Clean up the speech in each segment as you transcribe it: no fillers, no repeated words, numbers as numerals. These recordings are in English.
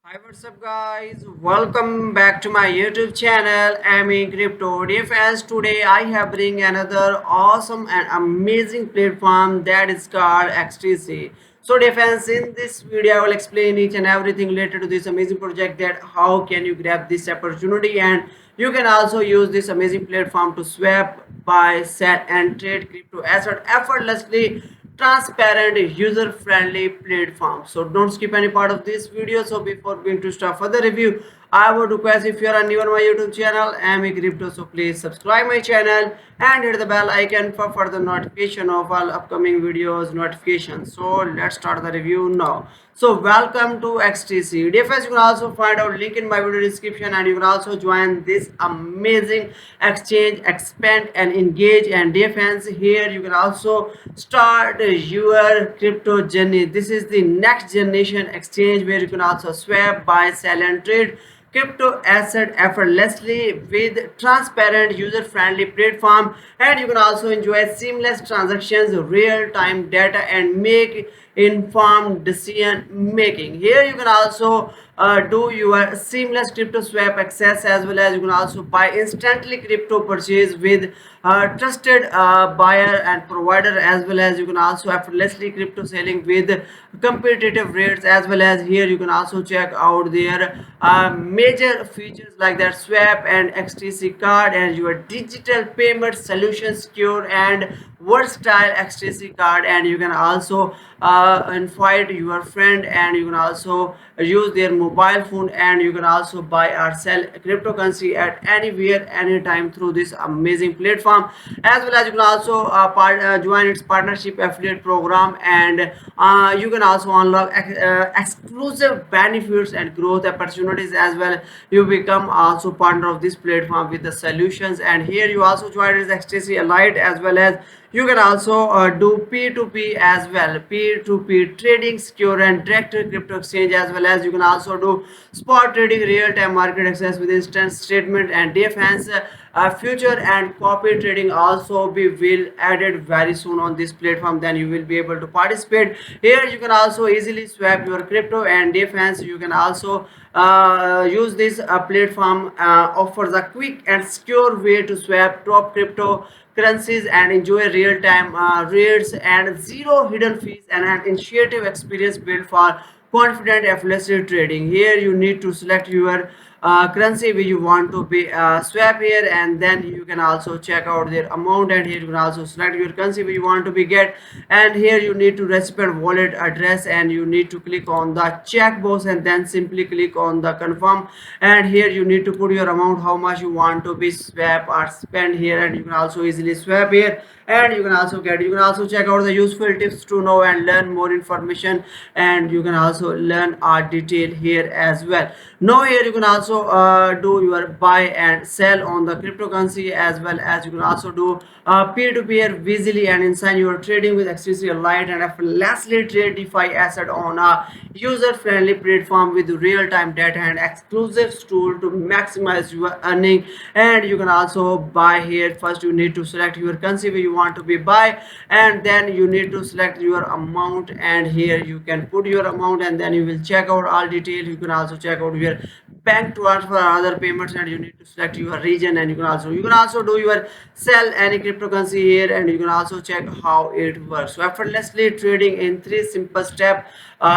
Hi, what's up, guys? Welcome back to my YouTube channel, Amy Crypto Defense. Today, I have bring another awesome and amazing platform that is called XTC. So, Defense, in this video, I will explain each and everything related to this amazing project. That how can you grab this opportunity, and you can also use this amazing platform to swap, buy, sell, and trade crypto asset effortlessly, transparent, user friendly platform. So don't skip any part of this video. So before going to start further review, I would request, if you are new on my YouTube channel Amy Crypto, so please subscribe my channel and hit the bell icon for further notification of all upcoming videos notifications. So let's start the review now. So welcome to XTC DFS. You can also find out link in my video description, and you can also join this amazing exchange, expand and engage and defense. Here you can also start your crypto journey. This is the next generation exchange where you can also swap, buy, sell and trade crypto asset effortlessly with transparent user friendly platform, and you can also enjoy seamless transactions, real time data and make informed decision making. Here you can also do your seamless crypto swap access, as well as you can also buy instantly crypto purchase with trusted buyer and provider, as well as you can also effortlessly crypto selling with competitive rates, as well as here you can also check out their major features like that swap and XTC card and your digital payment solution, secure and versatile XTC card. And you can also invite your friend, and you can also use their mobile phone, and you can also buy or sell cryptocurrency at anywhere anytime through this amazing platform, as well as you can also join its partnership affiliate program, and you can also unlock exclusive benefits and growth opportunities as well. You become also partner of this platform with the solutions, and here you also join as XTC Elite, as well as you can also do P2P as well, P2P trading, secure and direct crypto exchange, as well as you can also do spot trading, real-time market access with instant statement and defense. Future and copy trading also be will added very soon on this platform. Then you will be able to participate. Here you can also easily swap your crypto and defense. You can also use this platform offers a quick and secure way to swap top crypto currencies and enjoy real-time rates and zero hidden fees, and an initiative experience built for confident effortless trading. Here you need to select your currency where you want to be swap here, and then you can also check out their amount, and here you can also select your currency where you want to be get, and here you need to recipient wallet address, and you need to click on the checkbox and then simply click on the confirm, and here you need to put your amount, how much you want to be swap or spend here, and you can also easily swap here, and you can also check out the useful tips to know and learn more information, and you can also learn our detail here as well. Now here you can also do your buy and sell on the cryptocurrency, as well as you can also do peer-to-peer easily and inside your trading with XTC Lite, and effortlessly trade DeFi asset on a user-friendly platform with real-time data and exclusive tool to maximize your earning. And you can also buy here. First you need to select your currency where you want to be buy, and then you need to select your amount, and here you can put your amount, and then you will check out all detail. You can also check out your bank transfer other payments, and you need to select your region, and you can also do your sell any cryptocurrency here, and you can also check how it works. So effortlessly trading in three simple steps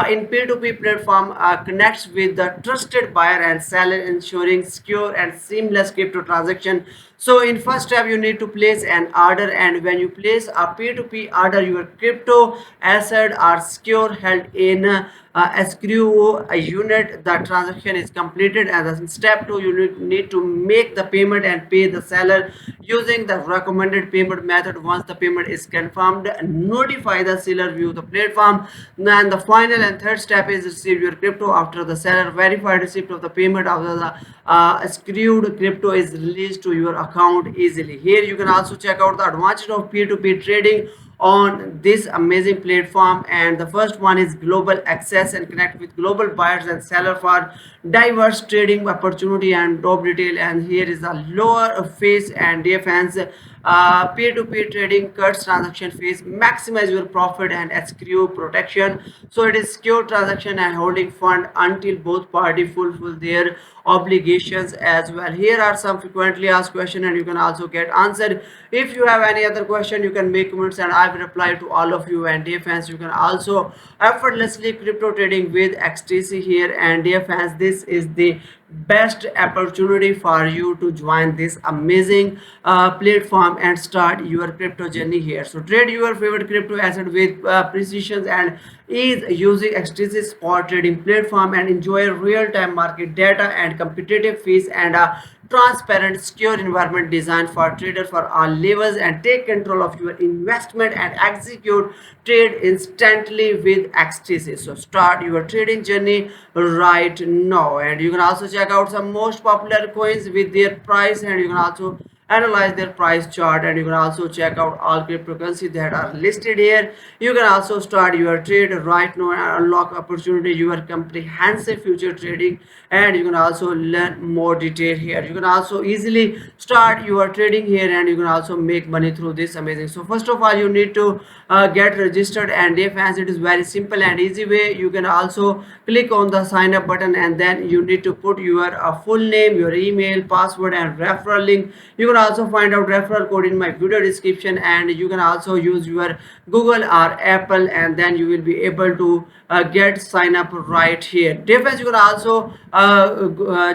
in P2P platform connects with the trusted buyer and seller, ensuring secure and seamless crypto transaction. So in first step you need to place an order, and when you place a P2P order, your crypto asset are secure, held in escrow a unit. The transaction is completed, and in step 2 you need to make the payment and pay the seller using the recommended payment method. Once the payment is confirmed, notify the seller view the platform. Then the final and third step is receive your crypto after the seller verified receipt of the payment. After the screwed crypto is released to your account easily. Here you can also check out the advantage of P2P trading on this amazing platform, and the first one is global access and connect with global buyers and seller for diverse trading opportunity and top detail. And here is a lower face and defense Peer-to-peer trading cuts transaction fees, maximize your profit and escrow protection. So it is secure transaction and holding fund until both parties fulfill their obligations as well. Here are some frequently asked questions and you can also get answered. If you have any other question, you can make comments and I will reply to all of you. And dear fans, you can also effortlessly crypto trading with XTC here. And dear fans, this is the best opportunity for you to join this amazing platform and start your crypto journey here. So trade your favorite crypto asset with precision and ease using XTC spot trading platform and enjoy real-time market data and competitive fees and a transparent secure environment designed for traders for all levels, and take control of your investment and execute trade instantly with XTC. So start your trading journey right now. And you can also check out some most popular coins with their price, and you can also analyze their price chart, and you can also check out all cryptocurrencies that are listed here. You can also start your trade right now and unlock opportunity your comprehensive future trading, and you can also learn more detail here. You can also easily start your trading here, and you can also make money through this amazing. So first of all, you need to get registered, and if as it is very simple and easy way, you can also click on the sign up button, and then you need to put your full name, your email, password and referral link. You can also find out referral code in my video description, and you can also use your Google or Apple, and then you will be able to get sign up right here. Difference, you can also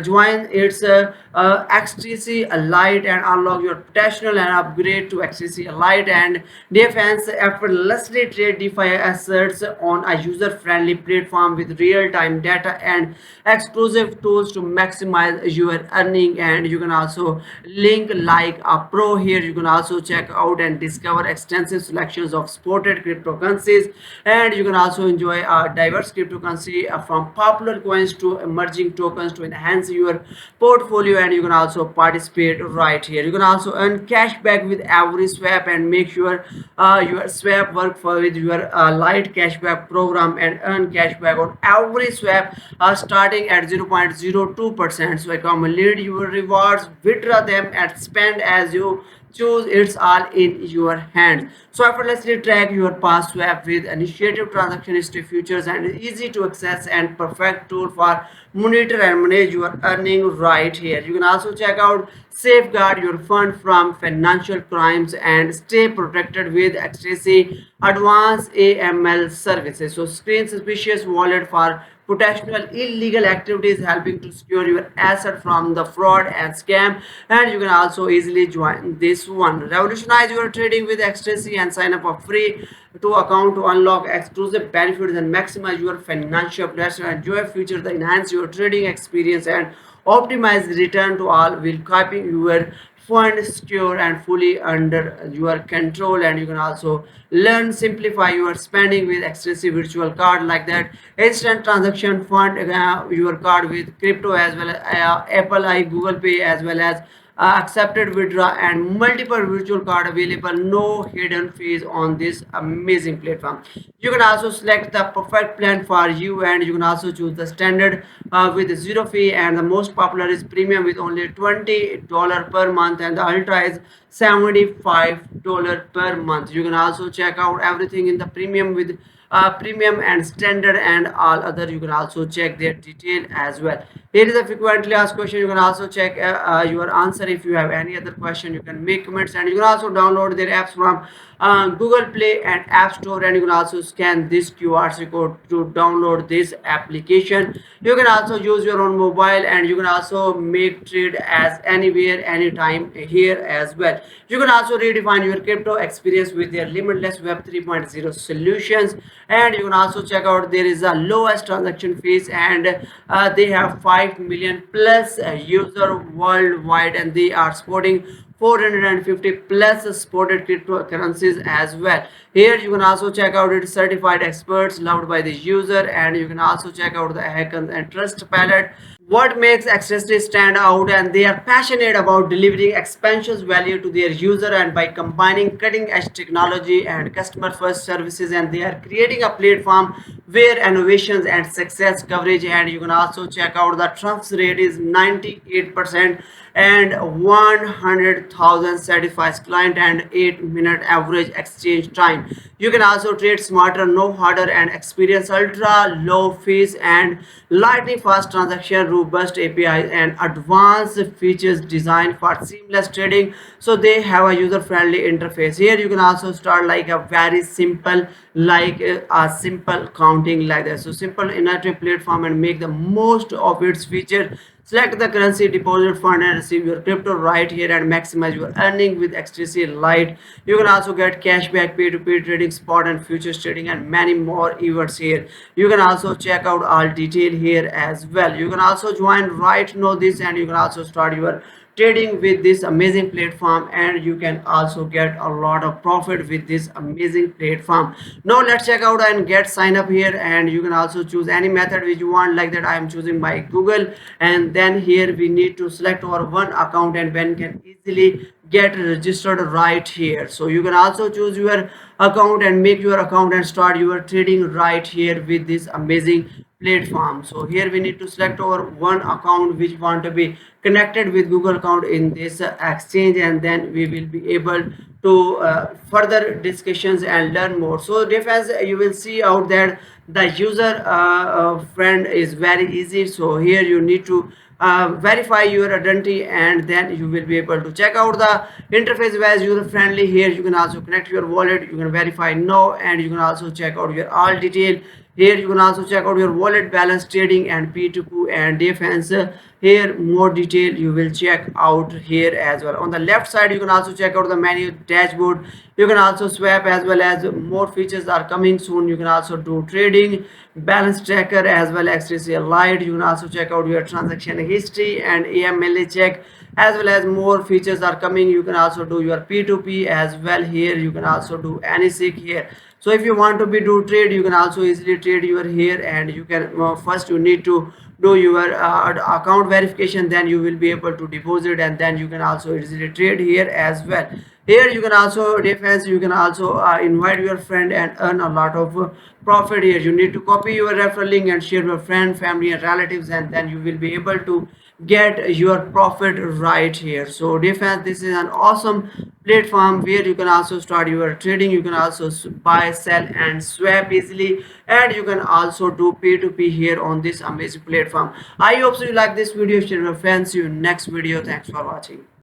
join its XTC Lite and unlock your potential and upgrade to XTC Lite, and defense effortlessly trade DeFi assets on a user-friendly platform with real-time data and exclusive tools to maximize your earning. And you can also link like a pro here. You can also check out and discover extensive selections of supported cryptocurrencies, and you can also enjoy a diverse cryptocurrency from popular coins to emerging tokens to enhance your portfolio. And you can also participate right here. You can also earn cash back with every swap, and make sure your swap work for with your light cashback program and earn cashback on every swap starting at 0.02%. So accumulate your rewards, withdraw them and spend as you choose. It's all in your hands. So effortlessly track your past swap with initiative transaction history features, and easy to access and perfect tool for monitor and manage your earning right here. You can also check out safeguard your fund from financial crimes and stay protected with XTC advanced AML services. So screen suspicious wallet for potential illegal activities, helping to secure your asset from the fraud and scam. And you can also easily join this one. Revolutionize your trading with XTC and sign up for free to account to unlock exclusive benefits and maximize your financial pleasure. Enjoy future that enhance your trading experience and optimize return to all while keeping your fund secure and fully under your control. And you can also learn simplify your spending with extensive virtual card like that, instant transaction fund your card with crypto as well as Apple I Google Pay, as well as accepted withdraw and multiple virtual card available, no hidden fees on this amazing platform. You can also select the perfect plan for you, and you can also choose the standard with zero fee, and the most popular is premium with only $20 per month, and the ultra is $75 per month. You can also check out everything in the premium with premium and standard and all other. You can also check their detail as well. Here is a frequently asked question. You can also check your answer. If you have any other question, you can make comments, and you can also download their apps from Google Play and App Store, and you can also scan this QR code to download this application. You can also use your own mobile, and you can also make trade as anywhere anytime here as well. You can also redefine your crypto experience with their limitless web 3.0 solutions, and you can also check out there is a lowest transaction fees, and they have 5 million plus user worldwide, and they are supporting 450 plus supported cryptocurrencies as well. Here you can also check out its certified experts loved by the user, and you can also check out the icons and trust palette. What makes Accessory stand out, and they are passionate about delivering expansions value to their user, and by combining cutting edge technology and customer first services, and they are creating a platform where innovations and success coverage. And you can also check out the trust rate is 98% and 100,000 satisfied client and 8-minute average exchange time. You can also trade smarter, no harder, and experience ultra low fees and lightning fast transaction, robust APIs, and advanced features designed for seamless trading. So they have a user friendly interface. Here you can also start like a very simple, like a simple counting like this. So simple innovative platform and make the most of its feature. Select the currency deposit fund and receive your crypto right here and maximize your earning with XTC Lite. You can also get cashback, peer-to-peer trading, spot and futures trading, and many more events here. You can also check out all detail here as well. You can also join right now this, and you can also start your trading with this amazing platform, and you can also get a lot of profit with this amazing platform. Now let's check out and get sign up here, and you can also choose any method which you want. Like that I am choosing my Google, and then here we need to select our one account, and when can easily get registered right here. So you can also choose your account and make your account and start your trading right here with this amazing platform. So here we need to select our one account which want to be connected with Google account in this exchange, and then we will be able to further discussions and learn more. So difference you will see out there, the user friend is very easy. So here you need to verify your identity, and then you will be able to check out the interface as user friendly. Here you can also connect your wallet, you can verify now, and you can also check out your all detail. Here you can also check out your wallet balance, trading, and P2P and defense. Here more detail you will check out here as well. On the left side you can also check out the menu dashboard. You can also swap, as well as more features are coming soon. You can also do trading, balance tracker, as well as XTC Lite. You can also check out your transaction history and AMLA check, as well as more features are coming. You can also do your P2P as well. Here you can also do AnySig here. So if you want to be do trade, you can also easily trade your here, and you can first you need to do your account verification, then you will be able to deposit, and then you can also easily trade here as well. Here you can also defense, you can also invite your friend and earn a lot of profit. Here you need to copy your referral link and share your friend, family, and relatives, and then you will be able to get your profit right here. So defense, this is an awesome platform where you can also start your trading. You can also buy, sell, and swap easily, and you can also do P2P here on this amazing platform. I hope so you like this video. Share with your friends. See you in next video. Thanks for watching.